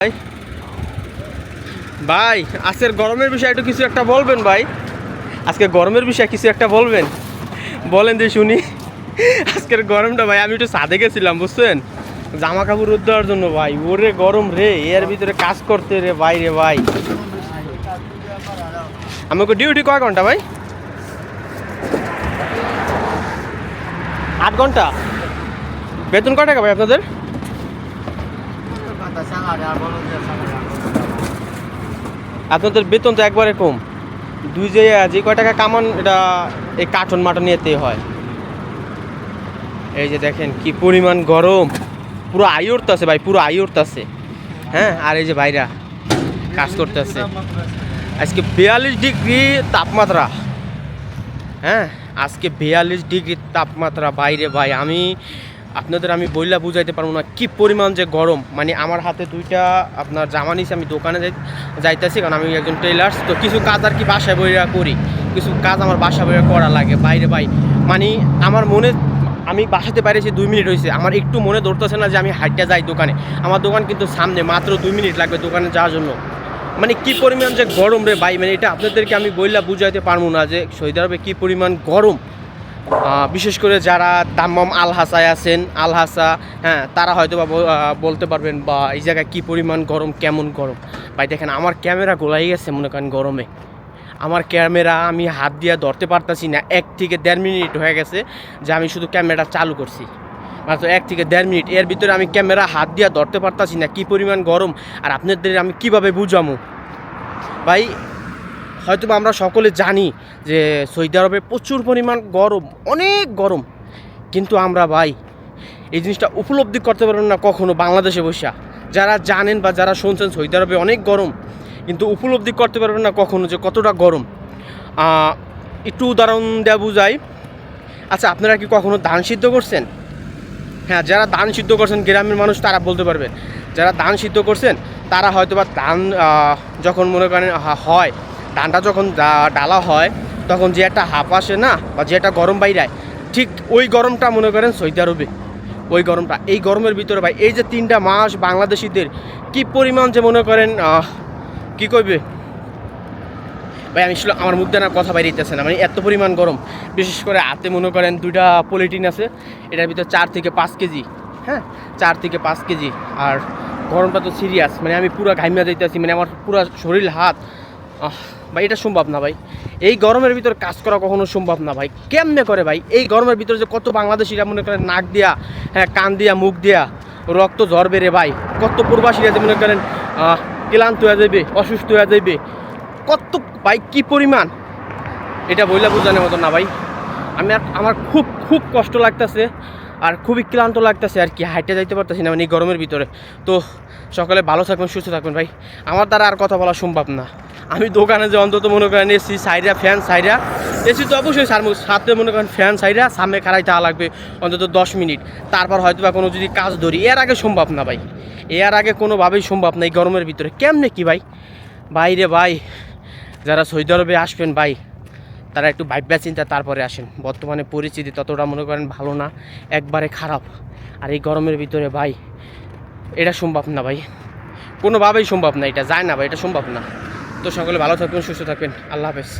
ভাই ভাই আজকের গরমের বিষয়ে একটু কিছু একটা বলবেন ভাই। আজকে গরমের বিষয়ে কিছু একটা বলবেন, বলেন যে শুনি। আজকের গরমটা ভাই, আমি একটু ছাদে গেছিলাম বুঝছেন, জামা কাপড় রোদ দেওয়ার জন্য ভাই। ওরে গরম রে, এর ভিতরে কাজ করতে রে ভাই, রে ভাই। আমাকে ডিউটি কয় ঘন্টা ভাই? 8 ঘন্টা। বেতন কয় টাকা ভাই আপনাদের? আপনাদের বেতন তো একবারে কম। যে কয় টাকা কামান, এটা এই কার্টন মাটন নিয়েতেই হয়। এই যে দেখেন কি পরিমাণ গরম, পুরো আই উঠতেছে ভাই, পুরো আই উঠতেছে। হ্যাঁ, আর এই যে ভাইরা কাজ করতেছে। আজকে 42 ডিগ্রি তাপমাত্রা। হ্যাঁ, আজকে 42 ডিগ্রি তাপমাত্রা বাইরে ভাই। আমি বইলা বুঝাইতে পারবো না কি পরিমাণ যে গরম। মানে আমার হাতে দুইটা আপনার জামা নিছি, আমি দোকানে যাইতেছি, কারণ আমি একজন টেলার্স। তো কিছু কাজ আর কি বাসায় বইরা করি, কিছু কাজ আমার বাসা বইরা করা লাগে বাইরে ভাই। মানে আমার মনে, আমি বাসাতে বাইরেছি 2 মিনিট হয়েছে, আমার একটু মনে ধরতেছে না যে আমি হাইটটা যাই দোকানে। আমার দোকান কিন্তু সামনে, মাত্র 2 মিনিট লাগবে দোকানে যাওয়ার জন্য। মানে কি পরিমাণ যে গরম রে ভাই, মানে এটা আপনাদেরকে আমি বইলা বুঝাইতে পারবো না যে সৌদি আরবে কী পরিমাণ গরম। বিশেষ করে যারা দাম্মাম আল হাসায় আছেন, আল হাসা, হ্যাঁ, তারা হয়তো বা বলতে পারবেন বা এই জায়গায় কী পরিমাণ গরম, কেমন গরম ভাই। দেখেন আমার ক্যামেরা গোলাই গেছে মনে করেন গরমে। আমার ক্যামেরা আমি হাত দিয়ে ধরতে পারতাছি না। 1 থেকে 1.5 মিনিট হয়ে গেছে যে আমি শুধু ক্যামেরাটা চালু করছি, মাত্র 1 থেকে 1.5 মিনিট। এর ভিতরে আমি ক্যামেরা হাত দিয়ে ধরতে পারতাছি না, কী পরিমাণ গরম। আর আপনাদের আমি কিভাবে বুঝামো ভাই? হয়তো আমরা সকলে জানি যে সৌদি আরবে প্রচুর পরিমাণ গরম, অনেক গরম, কিন্তু আমরা ভাই এই জিনিসটা উপলব্ধি করতে পারবেন না কখনো বাংলাদেশে বসে। যারা জানেন বা যারা শুনছেন সৌদি আরবে অনেক গরম, কিন্তু উপলব্ধি করতে পারবেন না কখনো যে কতটা গরম। একটু উদাহরণ দেওয়া বুঝাই। আচ্ছা, আপনারা কি কখনো ধান সিদ্ধ করছেন? হ্যাঁ, যারা ধান সিদ্ধ করছেন গ্রামের মানুষ তারা বলতে পারবে। যারা ধান সিদ্ধ করছেন তারা হয়তো বা ধান যখন মনে করেন হয়, ধানটা যখন ডালা হয়, তখন যে একটা হাঁপ আসে না, বা যে একটা গরম বাইরায়, ঠিক ওই গরমটা মনে করেন সৌদি আরবে। ওই গরমটা, এই গরমের ভিতরে ভাই, এই যে 3টা মাস বাংলাদেশিদের কি পরিমাণ যে মনে করেন কি কইবে ভাই, আমি আমার মুখ দিয়ে না কথা বাইরেইতেছে না, মানে এত পরিমাণ গরম। বিশেষ করে হাতে মনে করেন 2টা পলিটিন আছে, এটার ভিতরে 4 থেকে 5 কেজি। হ্যাঁ, 4 থেকে 5 কেজি। আর গরমটা তো সিরিয়াস, মানে আমি পুরো ঘাইমা যাইতেছি, মানে আমার পুরো শরীর হাত। ভাই এটা সম্ভব না ভাই, এই গরমের ভিতরে কাজ করা কখনো সম্ভব না ভাই। কেমনে করে ভাই এই গরমের ভিতরে যে কত বাংলাদেশিরা মনে করেন নাক দিয়া, হ্যাঁ, কান দিয়া, মুখ দিয়া রক্ত ঝরবে রে ভাই। কত প্রবাসীরা যে মনে করেন ক্লান্ত হয়ে যাইবে, অসুস্থ হয়ে যাইবে, কত ভাই কি পরিমাণ, এটা বইলা বোঝানোর মতো না ভাই। আমার খুব খুব কষ্ট লাগতেছে, আর খুবই ক্লান্ত লাগতেছে আর কি, হাইটে যাইতে পারতেছি না মানে এই গরমের ভিতরে। তো সকালে ভালো থাকবেন, সুস্থ থাকবেন ভাই। আমার দ্বারা আর কথা বলা সম্ভব না। আমি দোকানে যে অন্তত মনে করেন এসি সাইডা, ফ্যান সাইডা, এসি তো অবশ্যই সাথে মনে করেন ফ্যান সাইডা সামনে খাড়াই থাকা লাগবে অন্তত 10 মিনিট। তারপর হয়তো বা কোনো যদি কাজ ধরি, এর আগে সম্ভব না ভাই, এর আগে কোনোভাবেই সম্ভব না এই গরমের ভিতরে। কেমনে কি ভাই, বাইরে ভাই, যারা সৌদি আরবে আসবেন ভাই, তারা একটু ভাববা চিন্তা তারপরে আসেন। বর্তমানে পরিস্থিতি ততটা মনে করেন ভালো না, একবারে খারাপ। আর এই গরমের ভিতরে ভাই এটা সম্ভব না ভাই, কোনোভাবেই সম্ভব না, এটা যায় না ভাই, এটা সম্ভব না। তো সকলে ভালো থাকবেন, সুস্থ থাকবেন, আল্লাহ হাফেজ।